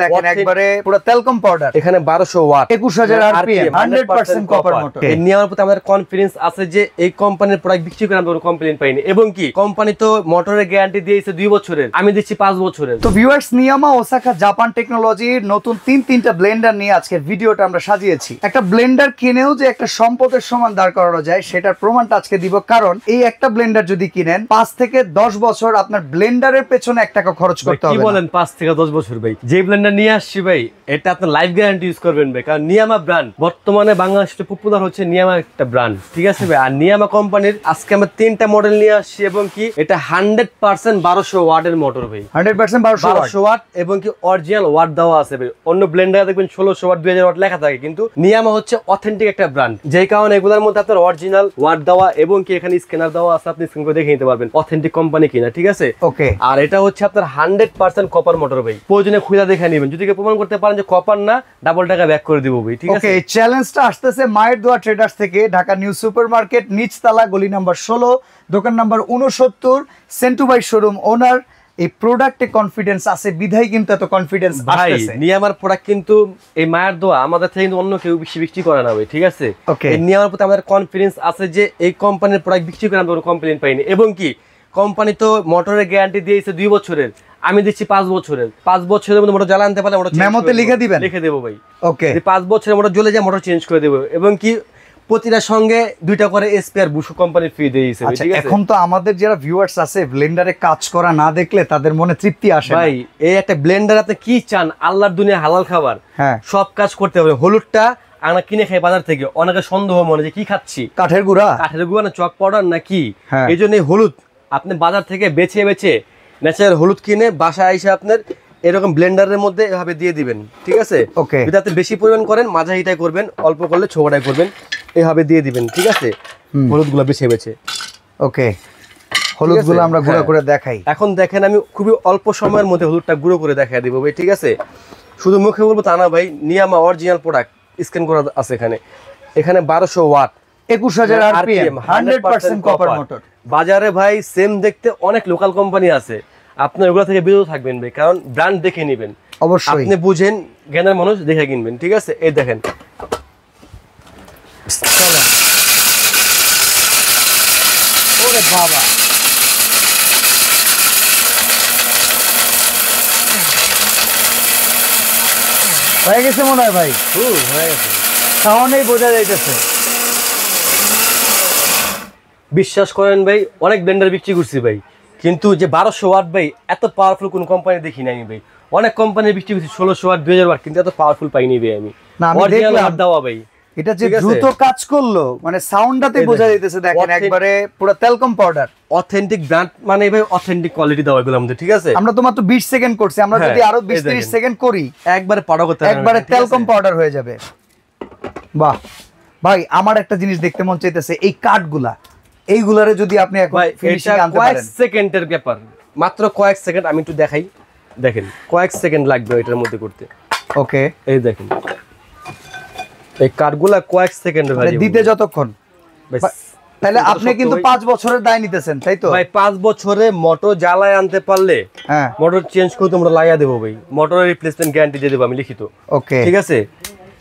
দেখেন একবারে পুরো তেলকম পাউডার, এখানে 1200 ওয়াট, 21000 আরপিএম, 100% কপার মোটর। এই নেওয়ার প্রতি আমাদের কনফিডেন্স আছে যে এই কোম্পানির প্রোডাক্ট বিক্রি করে আমরা কোনো কমপ্লেইন পাইনি, এবং কি কোম্পানি তো মোটরের গ্যারান্টি দিয়েছে 2 বছরের, আমি দিচ্ছি 5 বছরের। তো ভিউয়ার্স, নিয়ামা ওসাকা জাপান টেকনোলজির নতুন তিনটা ব্লেন্ডার নিয়ে আজকের ভিডিওটা আমরা সাজিয়েছি। একটা ব্লেন্ডার কিনেও যে একটা সম্পদের সমান দাঁড় করানো যায় সেটার প্রমাণটা আজকে দিব। কারণ এই একটা ব্লেন্ডার যদি কিনেন 5 থেকে 10 বছর আপনার ব্লেন্ডারের পেছনে 1 টাকা খরচ করতে হবে। কি বলেন 5 থেকে 10 বছর ভাই? যে ব্লেন্ডার নিয়ে আসছি ভাই, এটা আপনার লাইফ গ্যারান্টি ইউজ করবেন ভাই, কারণ নিয়ামা ব্র্যান্ড বর্তমানে বাংলাদেশে পপুলার হচ্ছে নিয়ামা একটা ব্র্যান্ড, ঠিক আছে ভাই। আর নিয়ামা কোম্পানির আজকে আমরা 3টা মডেল নিয়ে আসছি, এবং কি এটা 100% 1200 ওয়াটের মোটর ভাই, 100% 1200 ওয়াট, এবং কি অরিজিনাল ওয়াট দেওয়া আছে ভাই। অন্য ব্লেন্ডারে দেখবেন 1600 ওয়াট 2000 ওয়াট লেখা থাকে, কিন্তু নিয়ামা হচ্ছে অথেন্টিক একটা ব্র্যান্ড, যেই কারণে এগুলোর মধ্যে আপনার অরিজিনাল ওয়াট দেওয়া, এবং কি এখানে স্ক্যানার দেওয়া আছে, আপনি স্ক্যান করে দেখে নিতে পারবেন অথেন্টিক কোম্পানি কিনা, ঠিক আছে। ওকে। আর এটা হচ্ছে আপনার 100% কপার মোটর ভাই, প্রয়োজনে খুলে দেখে নেবেন, যদি কেউ প্রমাণ করতে পারেন যে কপার না, ডাবল টাকা ব্যাক করে দিব ভাই, ঠিক আছে। ওকে, এই চ্যালেঞ্জটা আসতেছে মায়ের দোয়া ট্রেডার্স থেকে, ঢাকা নিউ সুপার মার্কেট, নিচতলা, গলি নাম্বার 16, দোকান নাম্বার 69, সেন্টু ভাই শোরুম ওনার। এই প্রোডাক্টে কনফিডেন্স আছে বিধাই কিন্তু এত কনফিডেন্স আসতেছে। নিয়ামার প্রোডাক্ট কিন্তু এই মায়ের দোয়া আমাদের থেকে কিন্তু অন্য কেউ বেশি বিক্রি করে না ভাই, ঠিক আছে। এই নিয়ামার প্রতি আমাদের কনফিডেন্স আছে যে এই কোম্পানির প্রোডাক্ট বিক্রি করে আমরা কোনো কমপ্লেইন পাইনি, এবং কি কোম্পানি তো মোটরের গ্যারান্টি দিয়েছে 2 বছরের, আমি দিচ্ছি 5 বছরের। 5 বছরের মধ্যে মোটর জ্বালা আনতে পারলে মোটর মেমোতে লিখে দিবেন, লিখে দেবো ভাই। ওকে, 5 বছরের মোটর জ্বলে যায় মোটর চেঞ্জ করে দেবো, এবং কি প্রতিটার সঙ্গে 2টা করে স্পেয়ার বুশু কোম্পানির ফ্রি দিয়েছে, ঠিক আছে। এখন তো আমাদের যারা ভিউয়ার্স আছে ব্লেন্ডারে কাজ করা না দেখলে তাদের মনে তৃপ্তি আসে ভাই। এই একটা ব্লেন্ডার আপনি কি চান? আল্লাহর দুনিয়া হালাল খাবার, হ্যাঁ, সব কাজ করতে হবে। হলুদটা আমরা কিনে খাই বাজার থেকে, অনেকে সন্দেহ মনে যে কি খাচ্ছি, কাঠের গুঁড়া না চক পাউডার না কি। এই জন্য হলুদ আপনি বাজার থেকে বেছে ন্যাচারাল হলুদ কিনে বাসায় এসে আপনার এরকম ব্লেন্ডারের মধ্যে এভাবে দিয়ে দিবেন, ঠিক আছে। ওকে, যদি আপনি বেশি পরিমাণ করেন মাঝারিটাই করবেন, অল্প করলে ছোটটাই করবেন, এভাবে দিয়ে দিবেন, ঠিক আছে। হলুদগুলো বেছে ওকে, হলুদগুলো আমরা গুঁড়ো করে দেখাই। এখন দেখেন আমি খুবই অল্প সময়ের মধ্যে হলুদটা গুঁড়ো করে দেখাই দিব ভাই, ঠিক আছে। শুধু মুখে বলবো তা না ভাই, নিয়ামা অরিজিনাল প্রোডাক্ট স্ক্যান করা আছে এখানে। 1200 ওয়াট, 21000 আরপিএম, 100% কপার মোটর। বাজারে ভাই সেম দেখতে অনেক লোকাল কোম্পানি আছে, আপনার ওগুলো থেকে বিরত থাকবেন ভাই, কারণ ব্র্যান্ড দেখে নেবেন। অবশ্যই আপনি বুঝেন, জ্ঞানের মানুষ দেখে কিনবেন, ঠিক আছে। এই দেখেন, ওরে বাবা, হয়ে গেছে মনে হয় ভাই, হয়ে গেছে, সাউন্ডেই বোঝা যাইতেছে। বিশ্বাস করেন ভাই, অনেক ব্লেন্ডার বিক্রি করছি ভাই, কিন্তু যে 1200 ওয়াট ভাই এত পাওয়ারফুল কোন কোম্পানি দেখি নাই ভাই। অনেক কোম্পানি বিক্রি করছি 1600 ওয়াট 2000 ওয়াট, কিন্তু এত পাওয়ারফুল পাইনি ভাই আমি। অরিজিনাল ওয়াট দেওয়া ভাই, এটা যে দ্রুত কাজ করলো, মানে সাউন্ডটাতে বোঝা যাইতেছে। দেখেন একবারে পুরো তেলকম পাউডার, অথেন্টিক ব্র্যান্ড, মানে ভাই অথেন্টিক কোয়ালিটি দেওয়া এগুলো আমাদের, ঠিক আছে। আমরা তো মাত্র 20 সেকেন্ড করছি, আমরা যদি আরো 20-30 সেকেন্ড করি একবারে পাউডার করতে হবে, একবারে তেলকম পাউডার হয়ে যাবে। বাহ ভাই, আমার একটা জিনিস দেখতে মন চাইতেছে, এই কাঠগুলা, এইগুলারে যদি আপনি এখন ফিনিশিং আনতে পারেন। কয়েক সেকেন্ডের ব্যাপার, মাত্র কয়েক সেকেন্ড। আমি একটু দেখাই, দেখেন কয়েক সেকেন্ড লাগবে এটার মধ্যে করতে। ওকে, এই দেখেন এই কাঠগুলা কয়েক সেকেন্ডে ভাই দিতে যতক্ষণ। তাহলে আপনি কিন্তু 5 বছরের দায় নিতেছেন, তাই তো ভাই? 5 বছরে মোটর জ্বালায় আনতে পারলে মোটর চেঞ্জ করে তোমরা লাগাই দেবো ভাই, মোটরের রিপ্লেসমেন্ট গ্যারান্টি দিয়ে দেবো আমি লিখিত, ওকে, ঠিক আছে।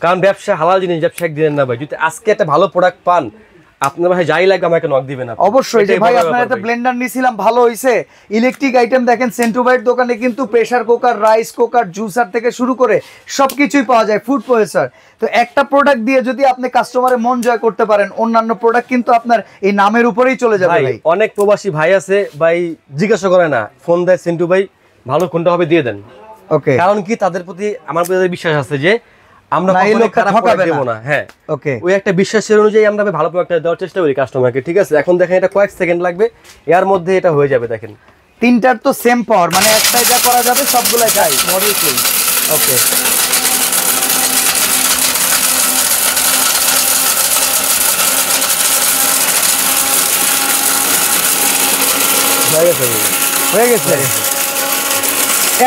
কারণ ব্যবসা হালাল জিনিস, ব্যবসা একদিনের না ভাই। যদি আজকে একটা ভালো প্রোডাক্ট পান, আপনার ভাই যাই লাগে আমাকে নক দিবেন। অবশ্যই যে ভাই আপনার একটা ব্লেন্ডার নিছিলাম ভালো হইছে। ইলেকট্রিক আইটেম দেখেন সেন্টু ভাইয়ের দোকানে কিন্তু pressure cooker, rice cooker, juicer থেকে শুরু করে সবকিছুই পাওয়া যায়, ফুড প্রসেসর। তো একটা প্রোডাক্ট দিয়ে যদি আপনি কাস্টমারের মন জয় করতে পারেন, অন্যান্য প্রোডাক্ট কিন্তু আপনার এই নামের উপরেই চলে যাবে ভাই। অনেক প্রবাসী ভাই আছে ভাই, জিজ্ঞাসা করে না, ফোন দেয় সেন্টু ভাই ভালো কোনটা হবে দিয়ে দেন। ওকে, কারণ কি তাদের প্রতি আমার বিশ্বাস আছে যে আমরা কখনো খারাপ প্রোডাক্ট দেব না। হ্যাঁ, ওকে, ওই একটা বিশ্বাসের অনুযায়ী আমরা ভালো প্রোডাক্ট দেওয়ার চেষ্টা করি কাস্টমারকে, ঠিক আছে। এখন দেখেন এটা কয়েক সেকেন্ড লাগবে, এর মধ্যে এটা হয়ে যাবে। দেখেন তিনটার তো সেম পাওয়ার, মানে একটাই যা করা যাবে সবগুলাই যাই মডেল সেম। ওকে, হয়ে গেছে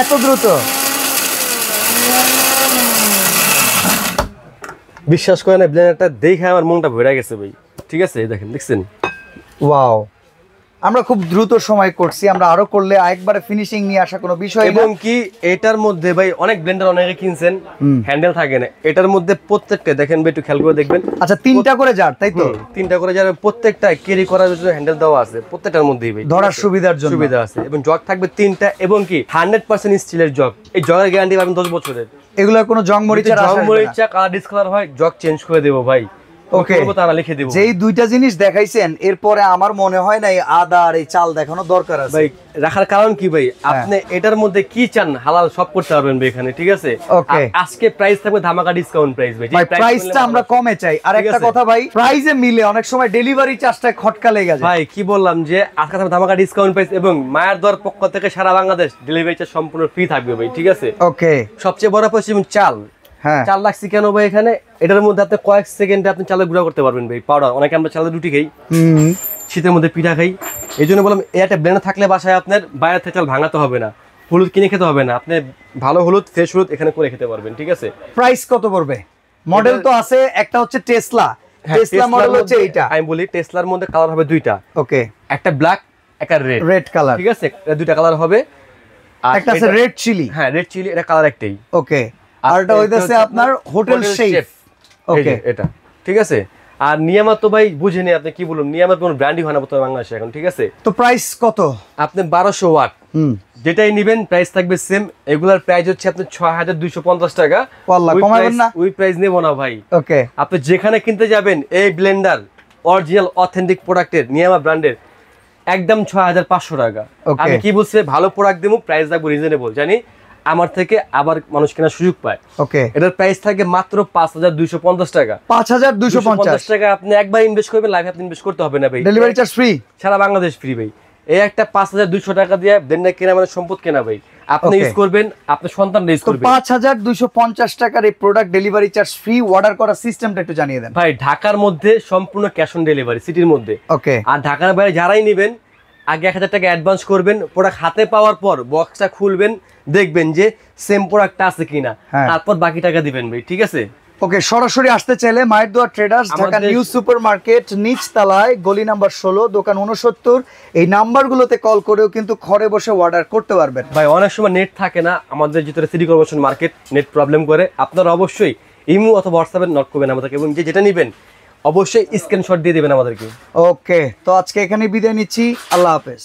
এত দ্রুত। বিশ্বাস করেন না, ব্লেন্ডারটা দেখে আমার মনটা ভরে গেছে ভাই, ঠিক আছে। দেখেন, দেখছেন? ওয়াও, আমরা খুব দ্রুত সময় করছি, আমরা আরো করলে একবারে ফিনিশিং নিয়ে আসা কোনো বিষয় না। এবং কি এটার মধ্যে ভাই অনেক ব্লেন্ডার অনেকে কিনছেন হ্যান্ডেল থাকে না, এটার মধ্যে প্রত্যেকটা দেখেন ভাই একটু খেয়াল করে দেখবেন। আচ্ছা 3টা করে জার, তাই তো? 3টা করে জার, প্রত্যেকটা ক্যারি করার জন্য হ্যান্ডেল দেওয়া আছে প্রত্যেকটার মধ্যেই ভাই, ধরার সুবিধার জন্য সুবিধা আছে। এবং জগ থাকবে 3টা, এবং কি 100% স্টিলের জগ। এই জগের গ্যারান্টি পাবেন 10 বছরের। এগুলা কোনো জং মরিচা কালার ডিসকালার হয়, জগ চেঞ্জ করে দেবো ভাই। ওকে, যেই দুইটা জিনিস দেখাইছেন এরপরে আমার মনে হয় না এই আদা আর এই চাল দেখানো দরকার আছে ভাই। রাখার কারণ কি ভাই, আপনি এটার মধ্যে কি চান হালাল সব করতে পারবেন ভাই এখানে, ঠিক আছে? ওকে, আজকে প্রাইস থাকবে ধামাকা ডিসকাউন্ট প্রাইস ভাই। প্রাইসটা আমরা কমে চাই। আর একটা কথা ভাই, প্রাইসে মিলে অনেক সময় ডেলিভারি চার্জটা খটকা লেগে যায় ভাই। কি বললাম যে আজকে থাকবে ধামাকা ডিসকাউন্ট প্রাইস, এবং মায়ের দর পক্ষ থেকে সারা বাংলাদেশ ডেলিভারি চার্জ সম্পূর্ণ ফ্রি থাকবে ভাই, ঠিক আছে? ওকে, সবচেয়ে বড় পয়সা চাল। চাল লাগছে কেন ভাই এখানে, এটার মধ্যে আপনি কয়েক সেকেন্ডে আপনি চালের গুঁড়া করতে পারবেন ভাই, পাউডার। অনেকে আমরা চালের রুটি খাই, শীতের মধ্যে পিঠা খাই, এই জন্য বললাম এই একটা ব্লেন্ডার থাকলে বাসায় আপনার বাইরে থেকে চাল ভাঙাতে হবে না, হলুদ কিনে খেতে হবে না, আপনি ভালো হলুদ ফ্রেশ হলুদ এখানে করে খেতে পারবেন, ঠিক আছে? প্রাইস কত পড়বে? মডেল তো আছে, একটা হচ্ছে টেসলা, টেসলা মডেল হচ্ছে এইটা। আমি বলি টেসলার মধ্যে কালার হবে দুইটা। ওকে, একটা ব্ল্যাক, একটা রেড কালার, ঠিক আছে? এটা দুইটা কালার হবে। আর একটা আছে রেড চিলি। হ্যাঁ, রেড চিলি, এটা কালার একটাই। ওকে, আর এটা হইতাছে আপনার হোটেল শেফ। ওকে, এটা ঠিক আছে। আর নিয়ামা তো ভাই বুঝেনি আপনি, কি বলুন, নিয়ামার কোনো ব্র্যান্ডই হয় না বর্তমানে বাংলাদেশে এখন, ঠিক আছে? তো প্রাইস কত? আপনি 1200 ওয়াট যেটাই নেবেন প্রাইস থাকবে সেম। এগুলার প্রাইস হচ্ছে আপনার 6250 টাকা। কমাবেন না? ওই প্রাইস নেব না ভাই। ওকে, আপনি যেখানে কিনতে যাবেন এই ব্লেন্ডার অরিজিনাল অথেন্টিক প্রোডাক্টের নিয়ামা ব্র্যান্ডের একদম 6500 টাকা। আমি কি বলছি, ভালো প্রোডাক্ট দেবো, প্রাইস রাখবো রিজনেবল, জানি আমার থেকে আবার মানুষ কেনার সুযোগ পায়। ওকে, এটার প্রাইস থাকে মাত্র 5250 টাকা। 5250 টাকা আপনি একবার ইনভেস্ট করবেন, লাইফে আপনি ইনভেস্ট করতে হবে না ভাই। ডেলিভারি চার্জ ফ্রি, সারা বাংলাদেশ ফ্রি ভাই। এই একটা 5200 টাকা দিয়ে ব্লেন্ডার কেনা মানে সম্পদ কেনা ভাই। আপনি ইউজ করবেন, আপনার সন্তান ইউজ করবে। 5250 টাকার এই product delivery charge free. Order করার সিস্টেমটা একটু জানিয়ে দেন ভাই। ঢাকার মধ্যে সম্পূর্ণ ক্যাশ অন ডেলিভারি, সিটির মধ্যে। ওকে, আর ঢাকার বাইরে যারাই নেবেন আগে 1000 টাকা অ্যাডভান্স করবেন, প্রোডাক্ট হাতে পাওয়ার পর বক্সটা খুলবেন, দেখবেন যে সেম প্রোডাক্টটা আছে কিনা, তারপর বাকি টাকা দিবেন ভাই, ঠিক আছে? ওকে, সরাসরি আসতে চাইলে মায়ের দোয়া traders, Dhaka new super market, নিচতলায়, গলি নাম্বার 16, দোকান 69। এই নাম্বারগুলোতে কল করেও কিন্তু ঘরে বসে অর্ডার করতে পারবেন ভাই। অনেক সময় নেট থাকে না আমাদের ভিতরে, city corporation market net problem করে। আপনারা অবশ্যই ইমো অথবা হোয়াটসঅ্যাপে নক করবেন আমাদেরকে, এবং যেটা নেবেন অবশ্যই স্ক্রিনশট দিয়ে দেবেন আমাদেরকে। ওকে, তো আজকে এখানে বিদায় নিচ্ছি, আল্লাহ হাফেজ।